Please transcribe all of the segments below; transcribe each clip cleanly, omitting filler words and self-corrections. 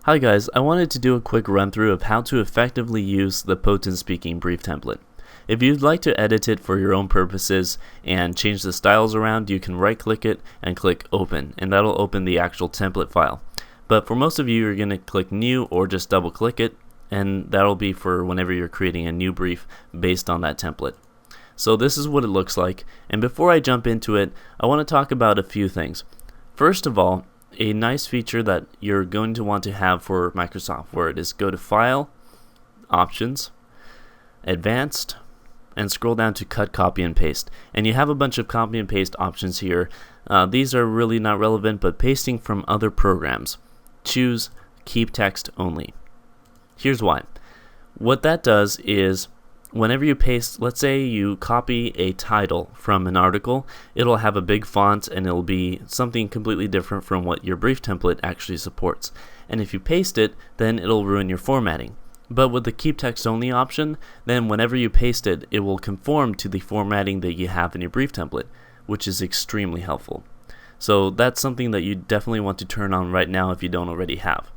Hi guys, I wanted to do a quick run through of how to effectively use the Potent Speaking brief template. If you'd like to edit it for your own purposes and change the styles around, you can right click it and click open, and that'll open the actual template file. But for most of you, you're going to click new or just double click it, and that'll be for whenever you're creating a new brief based on that template. So this is what it looks like, and before I jump into it, I want to talk about a few things. First of all, a nice feature that you're going to want to have for Microsoft Word is go to File, Options, Advanced, and scroll down to Cut, Copy, and Paste. And you have a bunch of copy and paste options here. These are really not relevant, but pasting from other programs. Choose Keep Text Only. Here's why. What that does is whenever you paste, let's say you copy a title from an article, it'll have a big font and it'll be something completely different from what your brief template actually supports. And if you paste it, then it'll ruin your formatting. But with the Keep Text Only option, then whenever you paste it, it will conform to the formatting that you have in your brief template, which is extremely helpful. So that's something that you definitely want to turn on right now if you don't already have.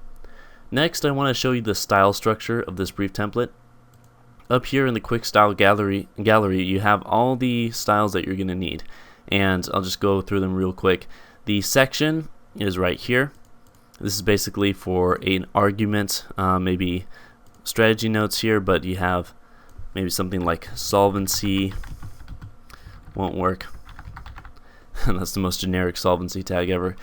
Next, I want to show you the style structure of this brief template. Up here in the quick style gallery, you have all the styles that you're going to need, and I'll just go through them real quick. The section is right here. This is basically for an argument, maybe strategy notes here, but you have maybe something like solvency. Won't work. That's the most generic solvency tag ever.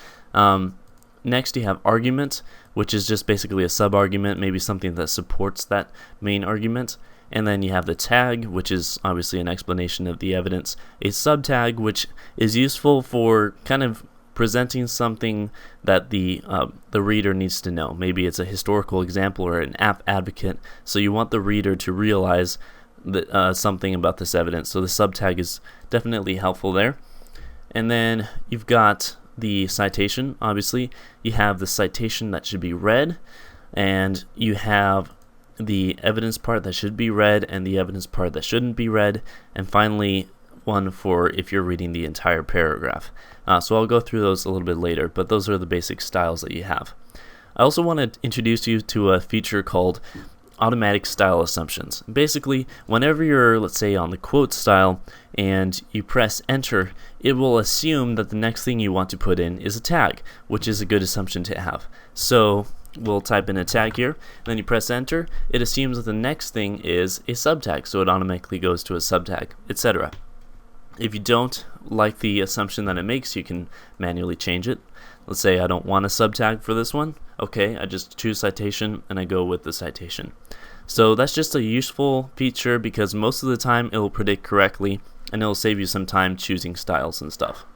Next you have argument, which is just basically a sub-argument, maybe something that supports that main argument. And then you have the tag, which is obviously an explanation of the evidence. A subtag, which is useful for kind of presenting something that the reader needs to know. Maybe it's a historical example or an app advocate, so you want the reader to realize that, something about this evidence. So the subtag is definitely helpful there. And then you've got the citation. Obviously, you have the citation that should be read, and you have the evidence part that should be read and the evidence part that shouldn't be read, and finally one for if you're reading the entire paragraph. So I'll go through those a little bit later, but those are the basic styles that you have. I also want to introduce you to a feature called automatic style assumptions. Basically, whenever you're, let's say, on the quote style and you press enter, it will assume that the next thing you want to put in is a tag, which is a good assumption to have. So we'll type in a tag here, and then you press enter. It assumes that the next thing is a subtag, so it automatically goes to a subtag, etc. If you don't like the assumption that it makes, you can manually change it. Let's say I don't want a subtag for this one. Okay, I just choose citation and I go with the citation. So that's just a useful feature because most of the time it will predict correctly and it will save you some time choosing styles and stuff.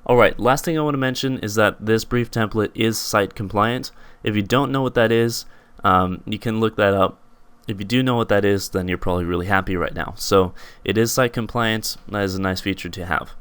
Alright, last thing I want to mention is that this brief template is Cite compliant. If you don't know what that is, you can look that up. If you do know what that is, then you're probably really happy right now. So it is Cite compliant. That is a nice feature to have.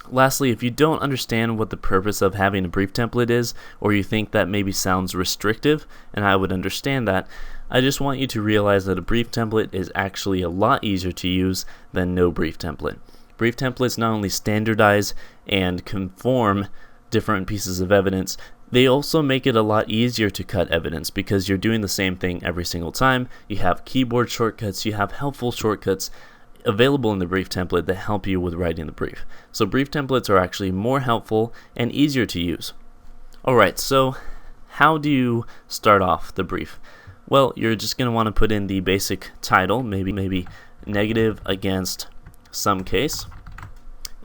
Lastly, if you don't understand what the purpose of having a brief template is, or you think that maybe sounds restrictive, and I would understand that, I just want you to realize that a brief template is actually a lot easier to use than no brief template. Brief templates not only standardize and conform different pieces of evidence, they also make it a lot easier to cut evidence because you're doing the same thing every single time. You have keyboard shortcuts, you have helpful shortcuts available in the brief template that help you with writing the brief. So brief templates are actually more helpful and easier to use. Alright, so how do you start off the brief? Well, you're just going to want to put in the basic title, maybe negative against some case,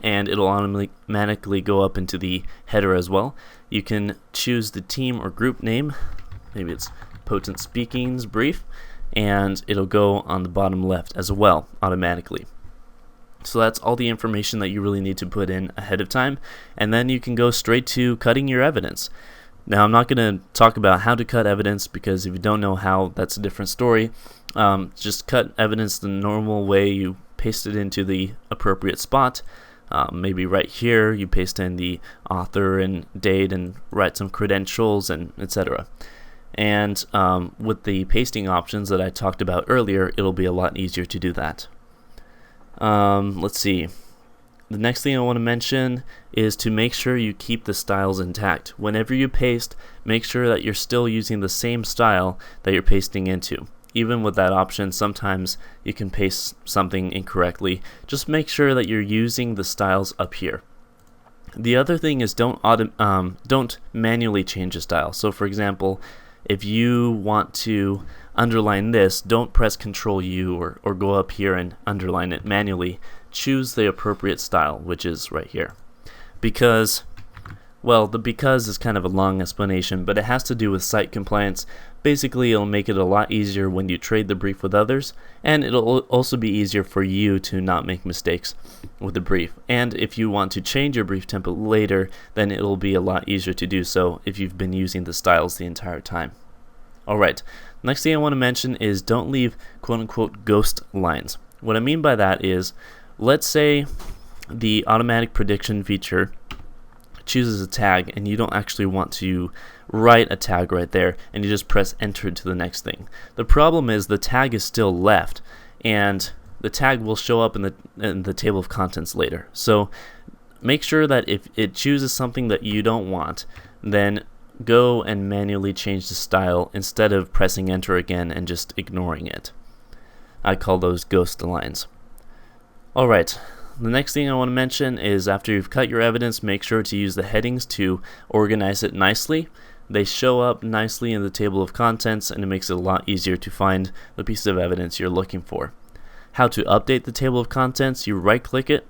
and it'll automatically go up into the header as well. You can choose the team or group name, maybe it's Potent Speaking's brief, and it'll go on the bottom left as well automatically. So that's all the information that you really need to put in ahead of time, and then you can go straight to cutting your evidence. Now, I'm not going to talk about how to cut evidence because if you don't know how, that's a different story. Just cut evidence the normal way. You paste it into the appropriate spot. Maybe right here you paste in the author and date and write some credentials and etc. And with the pasting options that I talked about earlier, it'll be a lot easier to do that. Let's see. The next thing I want to mention is to make sure you keep the styles intact. Whenever you paste, make sure that you're still using the same style that you're pasting into. Even with that option, sometimes you can paste something incorrectly. Just make sure that you're using the styles up here. The other thing is don't manually change a style. So for example, if you want to underline this, don't press Ctrl U or go up here and underline it manually. Choose the appropriate style, which is right here. Because, well, the because is kind of a long explanation, but it has to do with Cite compliance. Basically, it'll make it a lot easier when you trade the brief with others, and it'll also be easier for you to not make mistakes with the brief. And if you want to change your brief template later, then it'll be a lot easier to do so if you've been using the styles the entire time. Alright, next thing I want to mention is don't leave quote-unquote ghost lines. What I mean by that is, let's say the automatic prediction feature chooses a tag and you don't actually want to write a tag right there, and you just press enter to the next thing. The problem is the tag is still left, and the tag will show up in the table of contents later. So make sure that if it chooses something that you don't want, then go and manually change the style instead of pressing enter again and just ignoring it. I call those ghost lines. Alright, the next thing I want to mention is after you've cut your evidence, make sure to use the headings to organize it nicely. They show up nicely in the table of contents, and it makes it a lot easier to find the piece of evidence you're looking for. How to update the table of contents: you right click it,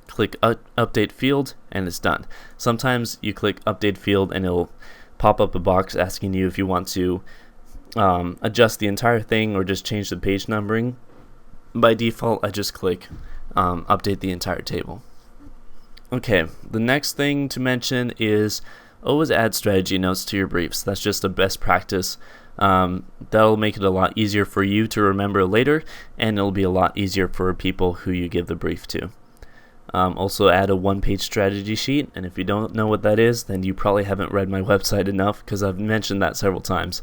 click update field, and it's done. Sometimes you click update field and it'll pop up a box asking you if you want to adjust the entire thing or just change the page numbering. By default, I just click update the entire table. Okay, the next thing to mention is always add strategy notes to your briefs. That's just a best practice. That'll make it a lot easier for you to remember later, and it'll be a lot easier for people who you give the brief to. Also add a one-page strategy sheet, and if you don't know what that is, then you probably haven't read my website enough, because I've mentioned that several times.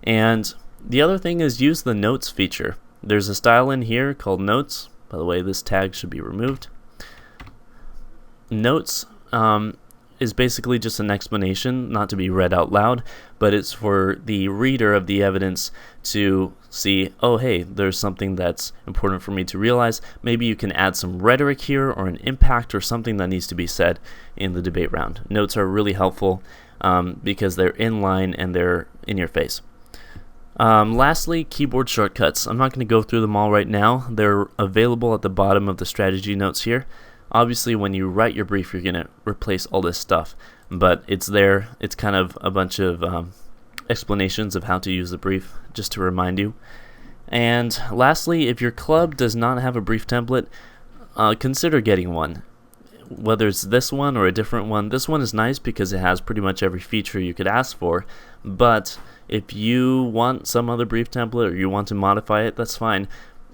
And the other thing is use the notes feature. There's a style in here called notes. By the way, this tag should be removed. Notes is basically just an explanation, not to be read out loud, but it's for the reader of the evidence to see, oh hey, there's something that's important for me to realize. Maybe you can add some rhetoric here or an impact or something that needs to be said in the debate round. Notes are really helpful because they're in line and they're in your face. Lastly, keyboard shortcuts. I'm not going to go through them all right now. They're available at the bottom of the strategy notes here. Obviously, when you write your brief, you're going to replace all this stuff, but it's there. It's kind of a bunch of explanations of how to use the brief, just to remind you. And lastly, if your club does not have a brief template, consider getting one. Whether it's this one or a different one, this one is nice because it has pretty much every feature you could ask for, but if you want some other brief template or you want to modify it, that's fine.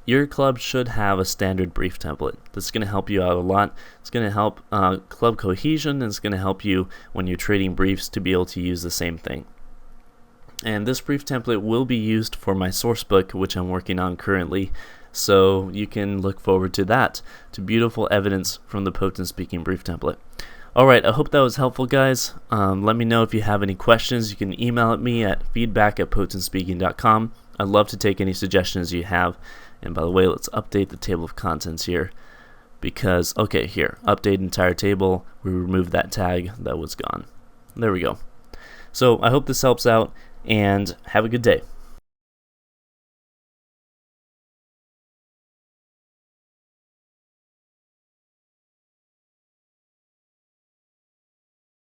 Your club should have a standard brief template. That's going to help you out a lot. It's going to help club cohesion, and it's going to help you when you're trading briefs to be able to use the same thing. And this brief template will be used for my source book, which I'm working on currently, so you can look forward to that, to beautiful evidence from the Potent Speaking brief template. Alright, I hope that was helpful, guys. Let me know if you have any questions. You can email at me at feedback@potentspeaking.com. I'd love to take any suggestions you have. And by the way, let's update the table of contents here, because, okay, here, update entire table. We removed that tag that was gone. There we go. So I hope this helps out, and have a good day.